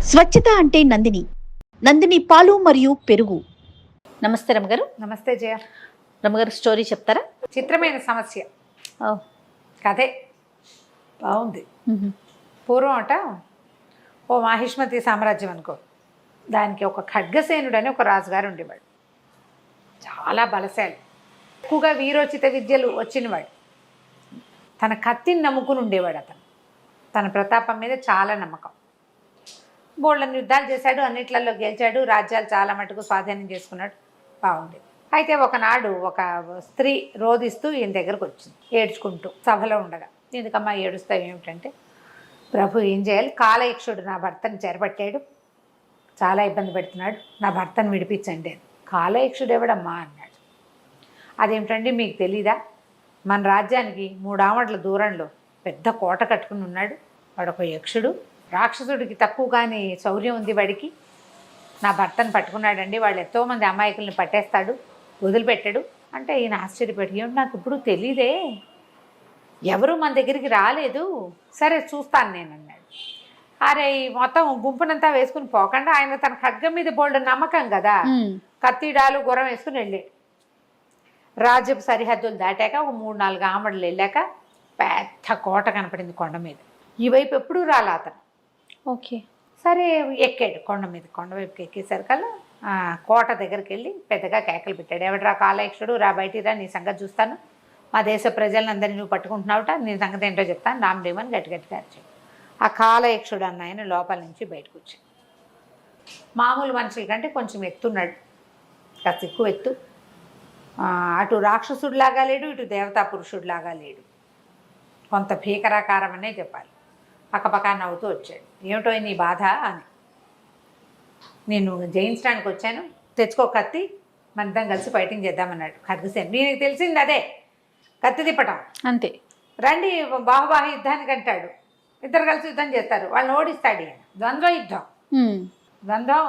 స్వచ్ఛత అంటే నందిని. నందిని పాలు మరియు పెరుగు. నమస్తే రమగారు. నమస్తే జయ. రమగారు స్టోరీ చెప్తారా? చిత్రమైన సమస్య కథే బాగుంది. పూర్వం అట ఓ మాహిష్మతి సామ్రాజ్యం అనుకో, దానికి ఒక ఖడ్గసేనుడు అని ఒక రాజుగారు ఉండేవాడు. చాలా బలశాలి, ఎక్కువగా వీరోచిత విద్యలు వచ్చినవాడు. తన కత్తిని నమ్ముకుని ఉండేవాడు. అతను తన ప్రతాపం మీద చాలా నమ్మకం. బోళ్ళని యుద్ధాలు చేశాడు, అన్నిట్లలో గెలిచాడు, రాజ్యాలు చాలా మటుకు స్వాధీనం చేసుకున్నాడు. బాగుండేది. అయితే ఒకనాడు ఒక స్త్రీ రోధిస్తూ ఈయన దగ్గరకు వచ్చింది, ఏడ్చుకుంటూ సభలో ఉండగా. ఎందుకమ్మా ఏడుస్తావు ఏమిటంటే, ప్రభు ఏం చేయాలి, కాలయక్షుడు నా భర్తను చెరపట్టాడు, చాలా ఇబ్బంది పెడుతున్నాడు, నా భర్తను విడిపించండి అని. కాలయక్షుడు ఎవడమ్మా అన్నాడు. అదేమిటండి మీకు తెలీదా, మన రాజ్యానికి 3 ఆమడ్ల దూరంలో పెద్ద కోట కట్టుకుని ఉన్నాడు, వాడొక యక్షుడు, రాక్షసుడికి తక్కువగానే శౌర్యం ఉంది వాడికి. నా భర్తను పట్టుకున్నాడండి, వాళ్ళు ఎంతోమంది అమాయకుల్ని పట్టేస్తాడు, వదిలిపెట్టాడు అంటే. ఈయన ఆశ్చర్యపడి, ఏమిటి నాకు ఇప్పుడు తెలీదే, ఎవరు మన దగ్గరికి రాలేదు, సరే చూస్తాను నేను అన్నాడు. అరే ఈ మొత్తం గుంపునంతా వేసుకుని పోకుండా ఆయన తన ఖడ్గం మీద బోల్డ్ నమ్మకం కదా, కత్తిడాలు గుర్రం వేసుకుని వెళ్ళాడు. రాజ్యపు సరిహద్దులు దాటాక ఒక 3-4 ఆమడలు వెళ్ళాక పెద్ద కోట కనపడింది కొండ మీద. ఈ వైపు ఎప్పుడూ రాలా అతను. ఓకే, సరే ఎక్కాడు కొండ మీద. కొండవైపుకి ఎక్కేసరికల్లా కోట దగ్గరికి వెళ్ళి పెద్దగా కేకలు పెట్టాడు. ఎవడరా కాలయక్షుడు, రా బయటికి రా, నీ సంగతి చూస్తాను, మా దేశ ప్రజలందరినీ నువ్వు పట్టుకుంటున్నావుట, నీ సంగతి ఏంటో చెప్తాను, రామదేవని గట్టిగట్టిగా అరిచాడు. ఆ కాలయక్షుడు అన్న ఆయన లోపల నుంచి బయటకు వచ్చాడు. మామూలు మనుషుల కంటే కొంచెం ఎత్తున్నాడు, కాస్త ఎక్కువ ఎత్తు. అటు రాక్షసుడిలాగా లేడు, ఇటు దేవతా పురుషుడిలాగా లేడు, కొంత భీకరాకారం అనే చెప్పాలి. పక్కపక్క నవ్వుతూ వచ్చాడు. ఏమిటో నీ బాధ అని. నేను జయించడానికి వచ్చాను, తెచ్చుకో కత్తి, మన ఇద్దరం కలిసి ఫైటింగ్ చేద్దామన్నాడు ఖడ్గసేనుడు. నీకు తెలిసింది అదే, కత్తి తిప్పటం అంతే. రండి బాహుబాహి యుద్ధానికి అంటాడు, ఇద్దరు కలిసి యుద్ధం చేస్తారు, వాళ్ళని ఓడిస్తాడు ఈయన. ద్వంద్వ యుద్ధం, ద్వంద్వం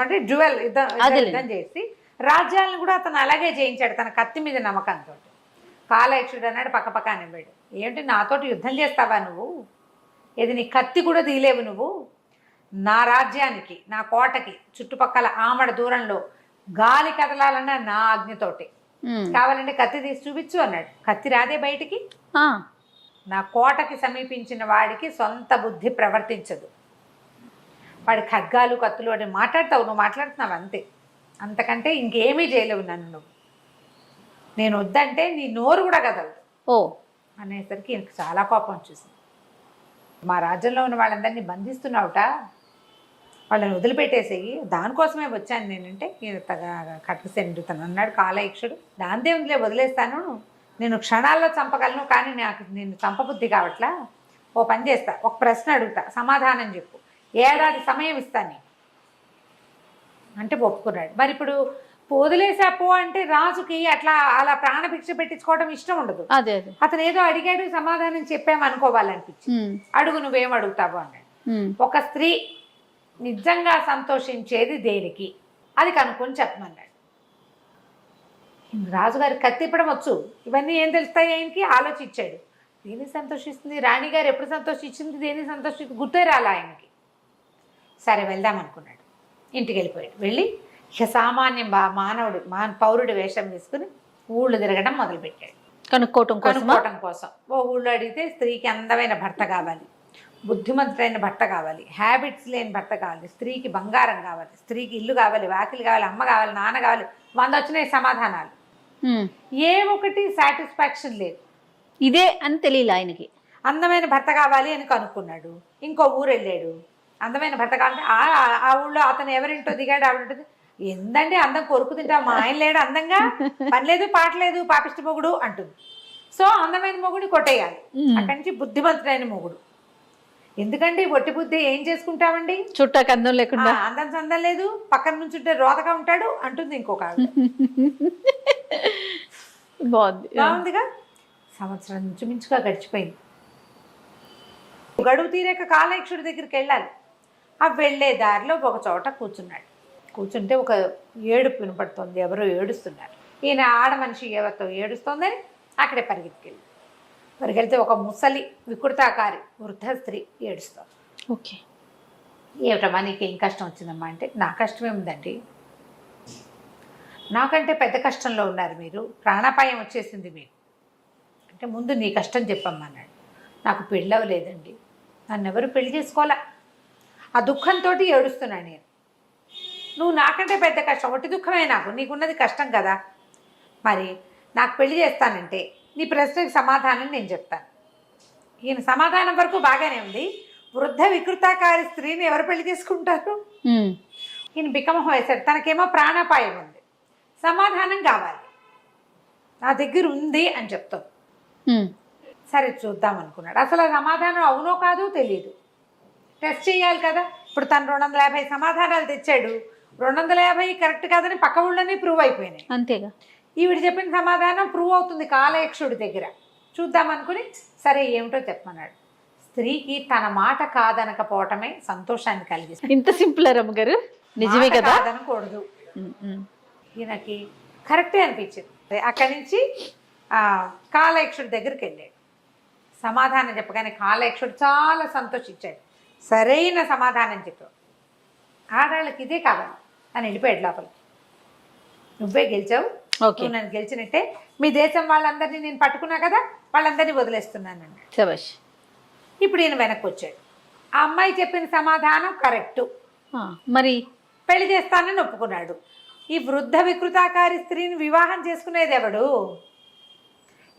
అంటే డ్యువెల్ యుద్ధం చేసి రాజ్యాలను కూడా అతను అలాగే జయించాడు తన కత్తి మీద నమ్మకంతో. కాలయక్షుడు అన్నాడు పక్కపక్క అనేవాడు, ఏంటి నాతోటి యుద్ధం చేస్తావా నువ్వు, ఏది నీ కత్తి కూడా తీలేవు నువ్వు, నా రాజ్యానికి నా కోటకి చుట్టుపక్కల ఆమడ దూరంలో గాలి కదలాలన్నా నా ఆజ్ఞతోటి, కావాలంటే కత్తి తీసి చూపించు అన్నాడు. కత్తి రాదే బయటికి, నా కోటకి సమీపించిన వాడికి సొంత బుద్ధి ప్రవర్తించదు, వాడి ఖడ్గాలు కత్తులు వాడిని మాట్లాడతావు, నువ్వు మాట్లాడుతున్నావు అంతే, అంతకంటే ఇంకేమీ చేయలేవు నన్ను నువ్వు, నేను వద్దంటే నీ నోరు కూడా కదలదు అనేసరికి ఈయనకు చాలా కోపం వచ్చేసింది. మా రాజ్యంలో ఉన్న వాళ్ళందరినీ బంధిస్తున్నావుట, వాళ్ళని వదిలిపెట్టేసేయి, దానికోసమే వచ్చాను నేనంటే. ఖడ్గసేనుడు తను అన్నాడు కాలయక్షుడు, దాందేముందిలే వదిలేస్తాను, నేను క్షణాల్లో చంపగలను, కానీ నాకు నేను చంపబుద్ధి కావట్లా. ఓ పని చేస్తా, ఒక ప్రశ్న అడుగుతా, సమాధానం చెప్పు, 1 ఏడాది సమయం ఇస్తాను అంటే ఒప్పుకున్నాడు. మరి ఇప్పుడు వదిలేసాపో అంటే రాజుకి అలా ప్రాణభిక్ష పెట్టించుకోవడం ఇష్టం ఉండదు. అతను ఏదో అడిగాడు, సమాధానం చెప్పామనుకోవాలనిపించి, అడుగు నువ్వేం అడుగుతావు అన్నాడు. ఒక స్త్రీ నిజంగా సంతోషించేది దేనికి, అది కనుక్కొని చెప్పమన్నాడు. రాజుగారికి కత్తిప్పడం వచ్చు, ఇవన్నీ ఏం తెలుస్తాయి ఆయనకి, ఆలోచించాడు. దేనికి సంతోషిస్తుంది, రాణిగారు ఎప్పుడు సంతోషించింది, దేనికి సంతోషిస్తుంది గుర్తే రాలా ఆయనకి. సరే వెళ్దాం అనుకున్నాడు, ఇంటికి వెళ్ళిపోయాడు. వెళ్ళి ఇక సామాన్యం మానవుడు పౌరుడి వేషం వేసుకుని ఊళ్ళు తిరగడం మొదలుపెట్టాడు, కనుక్కోవటం కోసం. ఓ ఊళ్ళో అడిగితే స్త్రీకి అందమైన భర్త కావాలి, బుద్ధిమంతుడైన భర్త కావాలి, హ్యాబిట్స్ లేని భర్త కావాలి, స్త్రీకి బంగారం కావాలి, స్త్రీకి ఇల్లు కావాలి, వాకిలి కావాలి, అమ్మ కావాలి, నాన్న కావాలి, 100 వచ్చినాయి సమాధానాలు. ఏ ఒకటి సాటిస్ఫాక్షన్ లేదు, ఇదే అని తెలియదు ఆయనకి. అందమైన భర్త కావాలి అని కనుక్కున్నాడు. ఇంకో ఊరు వెళ్ళాడు, అందమైన భర్త కావాలంటే ఆ ఊళ్ళో అతను ఎవరింటో దిగాడు, ఆవిడంటుంది, ఏందండి అందం కొరుకు తింటా, మా ఆయన లేడు అందంగా, పని లేదు పాట లేదు, పాపిష్టి మొగుడు అంటుంది. సో అందమైన మొగుడిని కొట్టేయాలి, అక్కడి నుంచి బుద్ధిమంతుడైన మొగుడు. ఎందుకండి ఒట్టి బుద్ధి ఏం చేసుకుంటామండి, చుట్టాకి అందం లేకుండా, అందం చందం లేదు, పక్కన నుంచి ఉంటే రోతగా ఉంటాడు అంటుంది ఇంకొక ఆవిడ. బాగుందిగా. సంవత్సరం నుంచి మించుగా గడిచిపోయింది. గడువు తీరాక కాలయక్షుడి దగ్గరికి వెళ్ళాలి. ఆ వెళ్ళే దారిలో ఒక చోట కూర్చున్నాడు. కూర్చుంటే ఒక ఏడుపు వినపడుతుంది, ఎవరో ఏడుస్తున్నారు. ఈయన ఆడ మనిషి ఎవరితో ఏడుస్తోందని అక్కడే పరిగెళ్తే ఒక ముసలి వికృతాకారి వృద్ధ స్త్రీ ఏడుస్తుంది. ఓకే, ఏమిటమ్మా నీకు ఏం కష్టం వచ్చిందమ్మా అంటే, నా కష్టం ఏముందండి, నాకంటే పెద్ద కష్టంలో ఉన్నారు మీరు, ప్రాణాపాయం వచ్చేసింది మీకు అంటే ముందు నీ కష్టం చెప్పమ్మా అన్నాడు. నాకు పెళ్ళి అవ్వలేదండి, నన్ను ఎవరు పెళ్లి చేసుకోవాలా, ఆ దుఃఖంతో ఏడుస్తున్నాను నేను. నువ్వు నాకంటే పెద్ద కష్టం, ఒకటి దుఃఖమే నాకు, నీకున్నది కష్టం కదా. మరి నాకు పెళ్లి చేస్తానంటే నీ ప్రశ్నకి సమాధానం నేను చెప్తాను. ఈయన సమాధానం వరకు బాగానే ఉంది. వృద్ధ వికృతాకారి స్త్రీని ఎవరు పెళ్లి చేసుకుంటారు? ఈయన బికమహం వేశాడు. తనకేమో ప్రాణాపాయం ఉంది, సమాధానం కావాలి, నా దగ్గర ఉంది అని చెప్తాం. సరే చూద్దాం అనుకున్నాడు. అసలు ఆ సమాధానం అవునో కాదో తెలియదు, టెస్ట్ చేయాలి కదా. ఇప్పుడు తను 250 సమాధానాలు తెచ్చాడు, 250 కరెక్ట్ కాదని పక్క ఊళ్ళోనే ప్రూవ్ అయిపోయినాయి. అంతేగా. ఈవిడ చెప్పిన సమాధానం ప్రూవ్ అవుతుంది కాలయక్షుడి దగ్గర. చూద్దాం అనుకుని సరే ఏమిటో చెప్పమన్నాడు. స్త్రీకి తన మాట కాదనకపోవటమే సంతోషాన్ని కలిగిస్తుంది. ఇంత సింపుల్ రమ్మగారు, నిజమే కదా. కాదనకూడదు. ఈయనకి కరెక్టే అనిపించింది. అక్కడి నుంచి కాలయక్షుడి దగ్గరికి వెళ్ళాడు. సమాధానం చెప్పగానే కాలయక్షుడు చాలా సంతోషించాడు. సరైన సమాధానం చెప్పావు, ఆడవాళ్ళకి ఇదే కావాలి అని వెళ్ళిపోయాడు లోపలికి. నువ్వే గెలిచావు, నువ్వు నన్ను గెలిచినట్టే. మీ దేశం వాళ్ళందరినీ నేను పట్టుకున్నా కదా, వాళ్ళందరినీ వదిలేస్తున్నాను అన్నాడు. శభాష్. ఇప్పుడు ఈయన వెనక్కి వచ్చాడు. ఆ అమ్మాయి చెప్పిన సమాధానం కరెక్టు, మరి పెళ్లి చేస్తానని ఒప్పుకున్నాడు. ఈ వృద్ధ వికృతాకారి స్త్రీని వివాహం చేసుకునేది ఎవడు?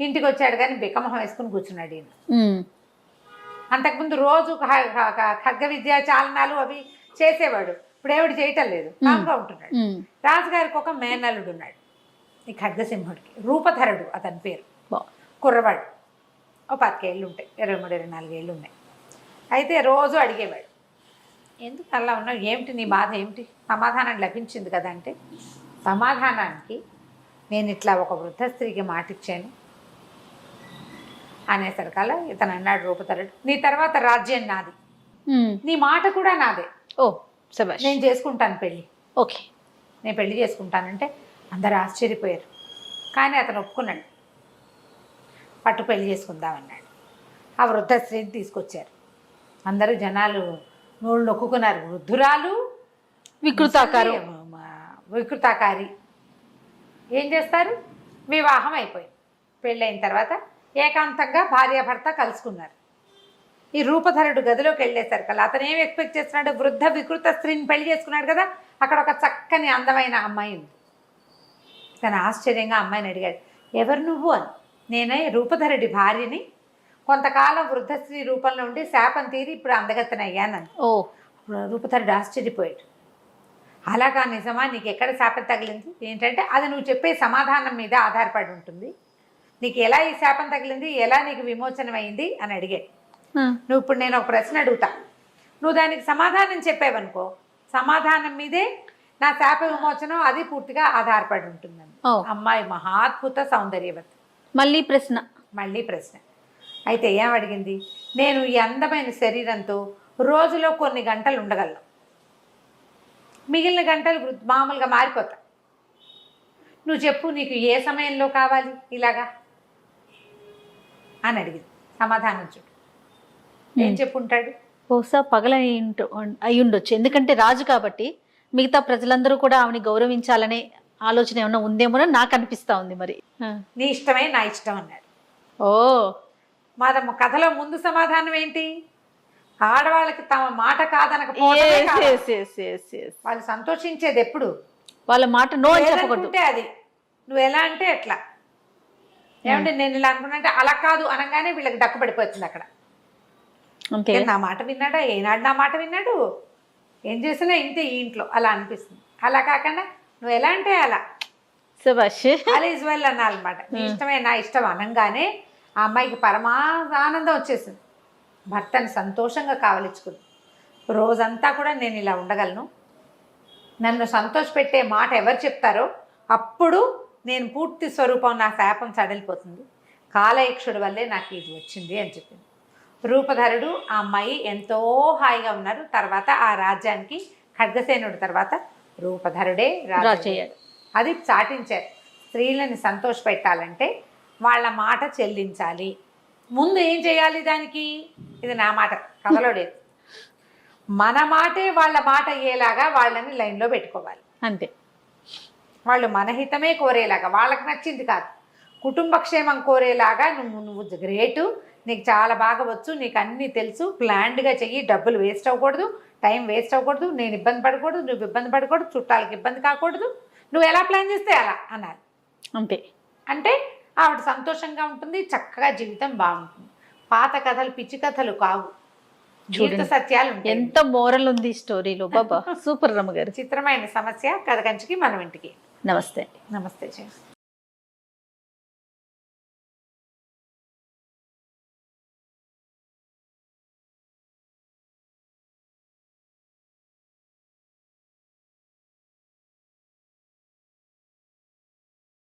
ఇంటికి వచ్చాడు కానీ బికమహం వేసుకుని కూర్చున్నాడు ఈయన. అంతకుముందు రోజు ఖడ్గ విద్య చాలనాలు అవి చేసేవాడు, ఇప్పుడు ఏమిటి చేయటం లేదు, కామ్గా ఉంటున్నాడు. రాజుగారికి ఒక మేనల్లుడు ఉన్నాడు, ఈ ఖడ్గసింహుడికి, రూపధరుడు అతని పేరు. కుర్రవాడు, ఓ 10 ఏళ్ళు ఉంటాయి, 23-24 ఏళ్ళు ఉన్నాయి. అయితే రోజు అడిగేవాడు, ఎందుకు అలా ఉన్నావు, ఏమిటి నీ బాధ ఏమిటి, సమాధానం లభించింది కదా అంటే, సమాధానానికి నేను ఇట్లా ఒక వృద్ధ స్త్రీకి మాట ఇచ్చాను అనేసరికల్లా ఇతను అన్నాడు రూపధరుడు, నీ తర్వాత రాజ్యం నాది, నీ మాట కూడా నాదే. ఓ శభాష్. నేను చేసుకుంటాను పెళ్ళి. ఓకే, నేను పెళ్లి చేసుకుంటానంటే అందరు ఆశ్చర్యపోయారు. కానీ అతను ఒప్పుకున్నాడు, పట్టు పెళ్లి చేసుకుందామన్నాడు. ఆ వృద్ధ స్త్రీని తీసుకొచ్చారు. అందరూ జనాలు నోళ్ళు నొక్కున్నారు. వృద్ధురాలు, వికృతాకారి ఏం చేస్తారు? వివాహం అయిపోయింది. పెళ్ళైన తర్వాత ఏకాంతంగా భార్యాభర్త కలుసుకున్నారు. ఈ రూపధరుడు గదిలోకి వెళ్ళేసరికల్లా అతను ఏం ఎక్స్పెక్ట్ చేస్తున్నాడు? వృద్ధ వికృత స్త్రీని పెళ్లి చేసుకున్నాడు కదా, అక్కడ ఒక చక్కని అందమైన అమ్మాయి ఉంది. తను ఆశ్చర్యంగా అమ్మాయిని అడిగాడు, ఎవరు నువ్వు అని. నేనే రూపధరుడి భార్యని, కొంతకాలం వృద్ధ స్త్రీ రూపంలో ఉండి శాపం తీరి ఇప్పుడు అందగత్తెన అయ్యానని. రూపధరుడు ఆశ్చర్యపోయాడు. అలాగా, నిజమా, నీకు ఎక్కడ శాపం తగిలింది? ఏంటంటే అది నువ్వు చెప్పే సమాధానం మీద ఆధారపడి ఉంటుంది. నీకు ఎలా ఈ శాపం తగిలింది, ఎలా నీకు విమోచనం అయింది అని అడిగాడు. నువ్వు ఇప్పుడు నేను ఒక ప్రశ్న అడుగుతా, నువ్వు దానికి సమాధానం చెప్పావనుకో, సమాధానం మీదే నా శాప విమోచనం అది పూర్తిగా ఆధారపడి ఉంటుందని. అమ్మాయి మహాద్భుత సౌందర్యవతి. మళ్ళీ ప్రశ్న. అయితే ఏం అడిగింది? నేను ఈ అందమైన శరీరంతో రోజులో కొన్ని గంటలు ఉండగలను, మిగిలిన గంటలు మామూలుగా మారిపోతా. నువ్వు చెప్పు, నీకు ఏ సమయంలో కావాలి ఇలాగా అని అడిగింది. సమాధానం చూడు, ఏం చెప్పుంటాడు? బహుశా పగలని అయి ఉండొచ్చు, ఎందుకంటే రాజు కాబట్టి మిగతా ప్రజలందరూ కూడా ఆమెని గౌరవించాలనే ఆలోచన ఏమన్నా ఉందేమోనని నాకు అనిపిస్తా ఉంది. మరి నీ ఇష్టమే నా ఇష్టం అన్నాడు. ఓ మాదమ్మ కథలో ముందు సమాధానం ఏంటి? ఆడవాళ్ళకి తమ మాట కాదనకపోతే వాళ్ళు సంతోషించేది ఎప్పుడు? వాళ్ళ మాట నో అని చెప్పకూడదు. అది నువ్వు ఎలా అంటే ఎట్లా, ఏమంటే నేను ఇలా అనుకున్నా అలా కాదు అనగానే వీళ్ళకి డక్కు పడిపోతుంది అక్కడ. నా మాట విన్నాడా, ఏనాడు నా మాట విన్నాడు, ఏం చేసినా ఇంతే ఈ ఇంట్లో అలా అనిపిస్తుంది. అలా కాకుండా నువ్వు ఎలా అంటే అలా, అలా ఈజ్ వెల్ అనాలన్నమాట. నీ ఇష్టమే నా ఇష్టం అనగానే ఆ అమ్మాయికి పరమానందం వచ్చేసింది. భర్తని సంతోషంగా కావలించుకుంది. రోజంతా కూడా నేను ఇలా ఉండగలను, నన్ను సంతోషపెట్టే మాట ఎవరు చెప్తారో అప్పుడు నేను పూర్తి స్వరూపం, నా శాపం సడలిపోతుంది, కాలయక్షుడి వల్లే నాకు ఇది వచ్చింది అని చెప్పింది. రూపధరుడు ఆ అమ్మాయి ఎంతో హాయిగా ఉన్నారు. తర్వాత ఆ రాజ్యానికి ఖడ్గసేనుడి తర్వాత రూపధరుడే రాజు. అది చాటించారు. స్త్రీలని సంతోష పెట్టాలంటే వాళ్ళ మాట చెల్లించాలి. ముందు ఏం చేయాలి దానికి? ఇది నా మాట, కథలో లేదు. మన మాటే వాళ్ళ మాట అయ్యేలాగా వాళ్ళని లైన్లో పెట్టుకోవాలి. అంతే. వాళ్ళు మన హితమే కోరేలాగా, వాళ్ళకి నచ్చింది కాదు, కుటుంబ క్షేమం కోరేలాగా నువ్వు గ్రేటు, నీకు చాలా బాగా వచ్చు, నీకు అన్నీ తెలుసు, ప్లాన్డ్గా చెయ్యి, డబ్బులు వేస్ట్ అవ్వకూడదు, టైం వేస్ట్ అవ్వకూడదు, నేను ఇబ్బంది పడకూడదు, నువ్వు ఇబ్బంది పడకూడదు, చుట్టాలకి ఇబ్బంది కాకూడదు, నువ్వు ఎలా ప్లాన్ చేస్తే అలా అనాలి. అంతే. అంటే ఆవిడ సంతోషంగా ఉంటుంది, చక్కగా జీవితం బాగుంటుంది. పాత కథలు పిచ్చి కథలు కావు, జీవిత సత్యాలు ఉంటాయి. ఎంత మోరల్ ఉంది ఈ స్టోరీలో బాబా. సూపర్ రమ్మగారు. చిత్రమైన సమస్య కథ కంచికి మనం ఇంటికి. నమస్తే. నమస్తే.